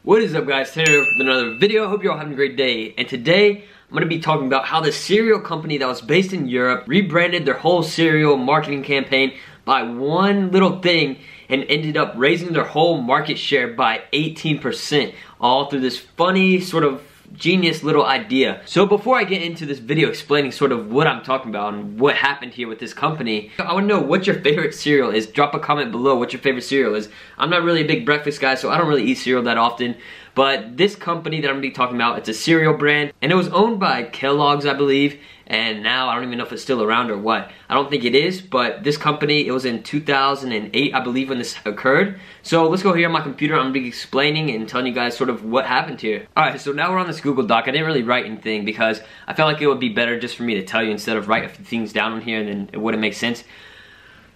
What is up, guys? Tanner with another video. Hope you're all having a great day. And today I'm going to be talking about how the cereal company that was based in Europe rebranded their whole cereal marketing campaign by one little thing and ended up raising their whole market share by 18%, all through this funny sort of genius little idea. So before I get into this video explaining sort of what I'm talking about and what happened here with this company, I want to know what your favorite cereal is. Drop a comment below what your favorite cereal is. I'm not really a big breakfast guy, so I don't really eat cereal that often. But this company that I'm going to be talking about, it's a cereal brand, and it was owned by Kellogg's, I believe, and now I don't even know if it's still around or what. I don't think it is, but this company, it was in 2008, I believe, when this occurred. So let's go here on my computer. I'm going to be explaining and telling you guys sort of what happened here. Alright, so now we're on this Google Doc. I didn't really write anything because I felt like it would be better just for me to tell you instead of write a few things down on here and then it wouldn't make sense.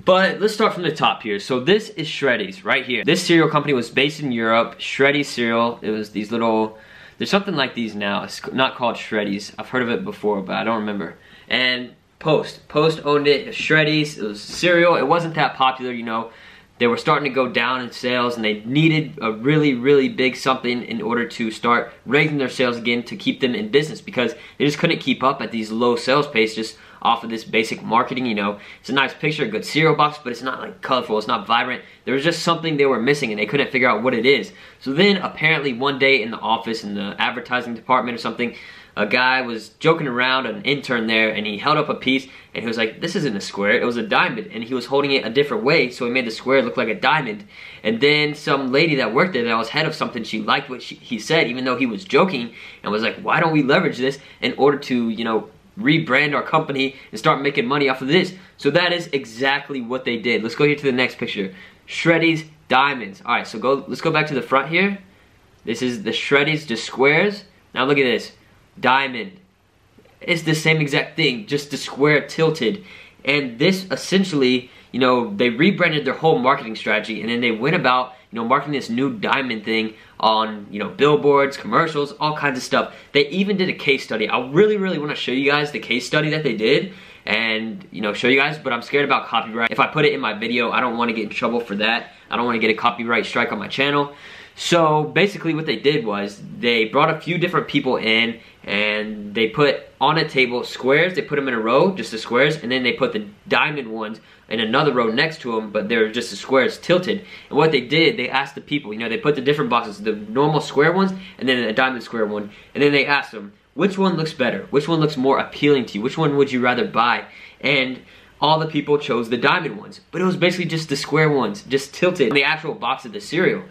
But let's start from the top here. So this is Shreddies right here. This cereal company was based in Europe. Shreddies cereal. It was these little, there's something like these now. It's not called Shreddies. I've heard of it before, but I don't remember. And Post owned it. Shreddies. It was cereal. It wasn't that popular, you know. They were starting to go down in sales and they needed a really big something in order to start raising their sales again to keep them in business, because they just couldn't keep up at these low sales pace just off of this basic marketing. You know, it's a nice picture, a good cereal box, but it's not like colorful, it's not vibrant. There was just something they were missing and they couldn't figure out what it is. So then apparently one day in the office, in the advertising department or something, a guy was joking around, an intern there, and he held up a piece and he was like, this isn't a square, it was a diamond. And he was holding it a different way, so he made the square look like a diamond. And then some lady that worked there that was head of something, she liked what he said, even though he was joking, and was like, why don't we leverage this in order to, you know, rebrand our company and start making money off of this. So that is exactly what they did. Let's go here to the next picture. Shreddies Diamonds. Alright, so let's go back to the front here. This is the Shreddies, just squares. Now look at this. Diamond. It's the same exact thing, just the square tilted. And this essentially, you know, they rebranded their whole marketing strategy, and then they went about, you know, marketing this new diamond thing on, you know, billboards, commercials, all kinds of stuff. They even did a case study. I really want to show you guys the case study that they did and, you know, show you guys, but I'm scared about copyright. If I put it in my video, I don't want to get in trouble for that. I don't want to get a copyright strike on my channel. So basically what they did was they brought a few different people in and they put on a table squares. They put them in a row, just the squares, and then they put the diamond ones in another row next to them, but they're just the squares tilted. And what they did, they asked the people, you know, they put the different boxes, the normal square ones and then a diamond square one, and then they asked them, which one looks better? Which one looks more appealing to you? Which one would you rather buy? And all the people chose the diamond ones, but it was basically just the square ones, just tilted on the actual box of the cereal.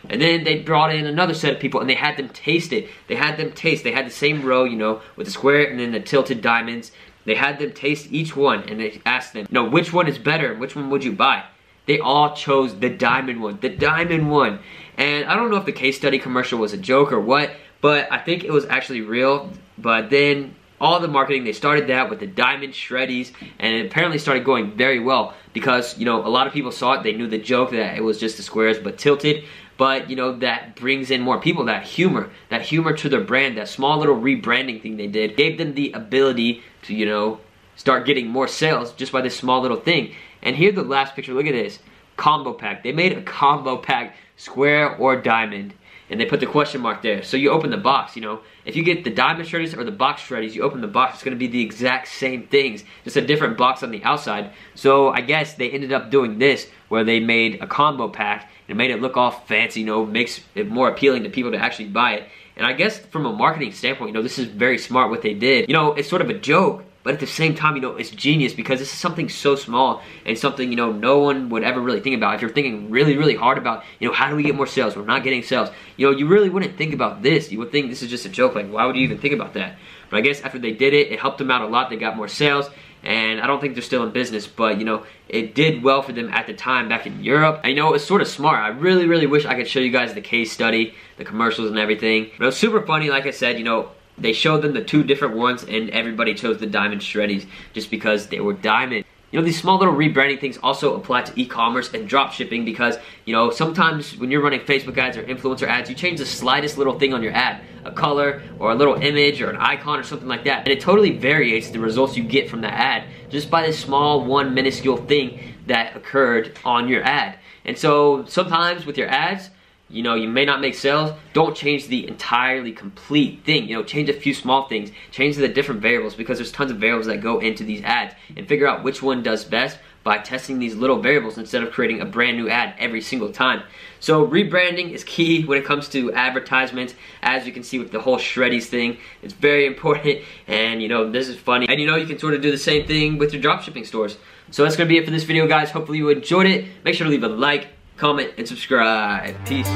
And then they brought in another set of people and they had them taste it. They had them taste. They had the same row, you know, with the square and then the tilted diamonds. They had them taste each one and they asked them, you know, which one is better? Which one would you buy? They all chose the diamond one. The diamond one. And I don't know if the case study commercial was a joke or what, but I think it was actually real. But then all the marketing, they started that with the diamond Shreddies, and it apparently started going very well because, you know, a lot of people saw it. They knew the joke that it was just the squares but tilted. But, you know, that brings in more people, that humor to their brand, that small little rebranding thing they did, gave them the ability to, you know, start getting more sales just by this small little thing. And here's the last picture, look at this, combo pack. They made a combo pack, square or diamond, and they put the question mark there. So you open the box, you know, if you get the diamond Shreddies or the box Shreddies, you open the box, it's gonna be the exact same things, just a different box on the outside. So I guess they ended up doing this, where they made a combo pack, and made it look all fancy, you know, makes it more appealing to people to actually buy it. And I guess from a marketing standpoint, you know, this is very smart what they did. You know, it's sort of a joke, but at the same time, you know, it's genius because this is something so small and something, you know, no one would ever really think about. If you're thinking really hard about, you know, how do we get more sales? We're not getting sales. You know, you really wouldn't think about this. You would think this is just a joke. Like, why would you even think about that? But I guess after they did it, it helped them out a lot. They got more sales. And I don't think they're still in business, but, you know, it did well for them at the time back in Europe. And, you know, it was sort of smart. I really wish I could show you guys the case study, the commercials and everything. But it was super funny, like I said, you know, they showed them the two different ones and everybody chose the diamond Shreddies just because they were diamond. You know, these small little rebranding things also apply to e-commerce and drop shipping because, you know, sometimes when you're running Facebook ads or influencer ads, you change the slightest little thing on your ad, a color or a little image or an icon or something like that, and it totally varies the results you get from that ad just by this small one minuscule thing that occurred on your ad. And so sometimes with your ads, you know, you may not make sales, don't change the entirely complete thing. You know, change a few small things, change the different variables, because there's tons of variables that go into these ads, and figure out which one does best by testing these little variables instead of creating a brand new ad every single time. So rebranding is key when it comes to advertisements. As you can see with the whole Shreddies thing, it's very important, and you know, this is funny. And you know, you can sort of do the same thing with your dropshipping stores. So that's gonna be it for this video, guys. Hopefully you enjoyed it. Make sure to leave a like, comment, and subscribe. Peace.